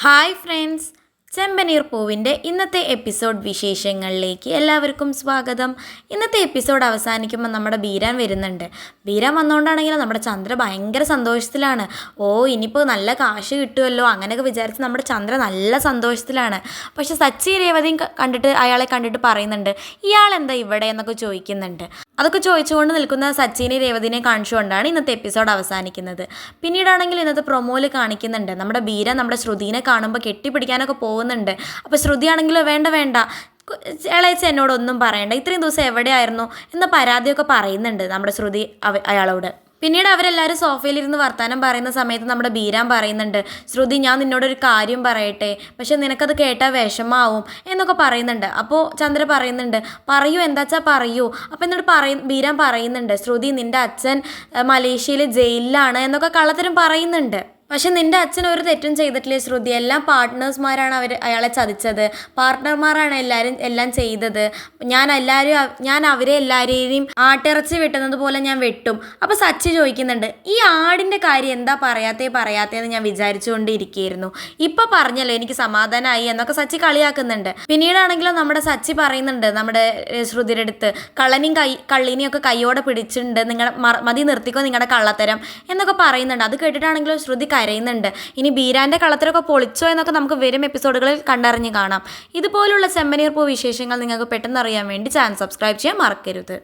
Hi friends, ചെമ്പനീർ പൂവിൻ്റെ ഇന്നത്തെ episode വിശേഷങ്ങളിലേക്ക് എല്ലാവർക്കും സ്വാഗതം. ഇന്നത്തെ എപ്പിസോഡ് അവസാനിക്കുമ്പോൾ നമ്മുടെ ബീരാൻ വരുന്നുണ്ട്. ബീരാൻ വന്നുകൊണ്ടാണെങ്കിലും നമ്മുടെ ചന്ദ്ര ഭയങ്കര സന്തോഷത്തിലാണ്. ഇനിയിപ്പോൾ നല്ല കാശ് കിട്ടുമല്ലോ അങ്ങനെയൊക്കെ വിചാരിച്ച് നമ്മുടെ ചന്ദ്ര നല്ല സന്തോഷത്തിലാണ്. പക്ഷെ സച്ചി രേവതിയും അയാളെ കണ്ടിട്ട് പറയുന്നുണ്ട്, ഇയാളെന്താ ഇവിടെ എന്നൊക്കെ ചോദിക്കുന്നുണ്ട്. അതൊക്കെ ചോദിച്ചുകൊണ്ട് നിൽക്കുന്ന സച്ചിനെ രേവതിനെ കാണിച്ചുകൊണ്ടാണ് ഇന്നത്തെ എപ്പിസോഡ് അവസാനിക്കുന്നത്. പിന്നീടാണെങ്കിൽ ഇന്നത്തെ പ്രൊമോയിൽ കാണിക്കുന്നുണ്ട്, നമ്മുടെ ബീര നമ്മുടെ ശ്രുതിനെ കാണുമ്പോൾ കെട്ടിപ്പിടിക്കാനൊക്കെ പോകുന്നുണ്ട്. അപ്പോൾ ശ്രുതിയാണെങ്കിലോ വേണ്ട വേണ്ട, ഇളയച്ച എന്നോടൊന്നും പറയണ്ട, ഇത്രയും ദിവസം എവിടെയായിരുന്നു എന്ന പരാതിയൊക്കെ പറയുന്നുണ്ട് നമ്മുടെ ശ്രുതി അയാളോട്. പിന്നീട് അവരെല്ലാവരും സോഫയിലിരുന്ന് വർത്താനം പറയുന്ന സമയത്ത് നമ്മുടെ ബീരാൻ പറയുന്നുണ്ട്, ശ്രുതി ഞാൻ നിന്നോടൊരു കാര്യം പറയട്ടെ, പക്ഷെ നിനക്കത് കേട്ടാൽ വിഷമാവും എന്നൊക്കെ പറയുന്നുണ്ട്. അപ്പോൾ ചന്ദ്ര പറയുന്നുണ്ട്, പറയൂ എന്താച്ചാ പറയൂ. അപ്പോൾ എന്നിട്ട് ബീരാൻ പറയുന്നുണ്ട്, ശ്രുതി നിൻ്റെ അച്ഛൻ മലേഷ്യയിൽ ജയിലിലാണ് എന്നൊക്കെ കള്ളത്തരം പറയുന്നുണ്ട്. പക്ഷെ നിൻ്റെ അച്ഛൻ ഒരു തെറ്റും ചെയ്തിട്ടില്ലേ ശ്രുതി, എല്ലാം പാർട്ട്നേഴ്സ്മാരാണ് അയാളെ ചതിച്ചത്, പാർട്ട്ണർമാരാണ് എല്ലാം ചെയ്തത്. ഞാൻ അവരെ എല്ലാവരെയും ആട്ടിറച്ചി വെട്ടുന്നത് പോലെ ഞാൻ വെട്ടും. അപ്പോൾ സച്ചി ചോദിക്കുന്നുണ്ട്, ഈ ആടിൻ്റെ കാര്യം എന്താ പറയാത്തേന്ന് ഞാൻ വിചാരിച്ചുകൊണ്ടിരിക്കുകയായിരുന്നു, ഇപ്പം പറഞ്ഞല്ലോ എനിക്ക് സമാധാനമായി എന്നൊക്കെ സച്ചി കളിയാക്കുന്നുണ്ട്. പിന്നീടാണെങ്കിലും നമ്മുടെ സച്ചി പറയുന്നുണ്ട് നമ്മുടെ ശ്രുതിയുടെ അടുത്ത്, കള്ളിനെയും ഒക്കെ കൈയോടെ പിടിച്ചിട്ടുണ്ട്, മതി നിർത്തിക്കോ നിങ്ങളുടെ കള്ളത്തരം എന്നൊക്കെ പറയുന്നുണ്ട്. അത് കേട്ടിട്ടാണെങ്കിലും ശ്രുതി കരയുന്നുണ്ട്. ഇനി ബീരാൻ്റെ കളത്തിലൊക്കെ പൊളിച്ചോ എന്നൊക്കെ നമുക്ക് വരും എപ്പിസോഡുകളിൽ കണ്ടറിഞ്ഞ് കാണാം. ഇതുപോലുള്ള ചെമ്പനീർ പൂ വിശേഷങ്ങൾ നിങ്ങൾക്ക് പെട്ടെന്ന് അറിയാൻ വേണ്ടി ചാനൽ സബ്സ്ക്രൈബ് ചെയ്യാൻ മറക്കരുത്.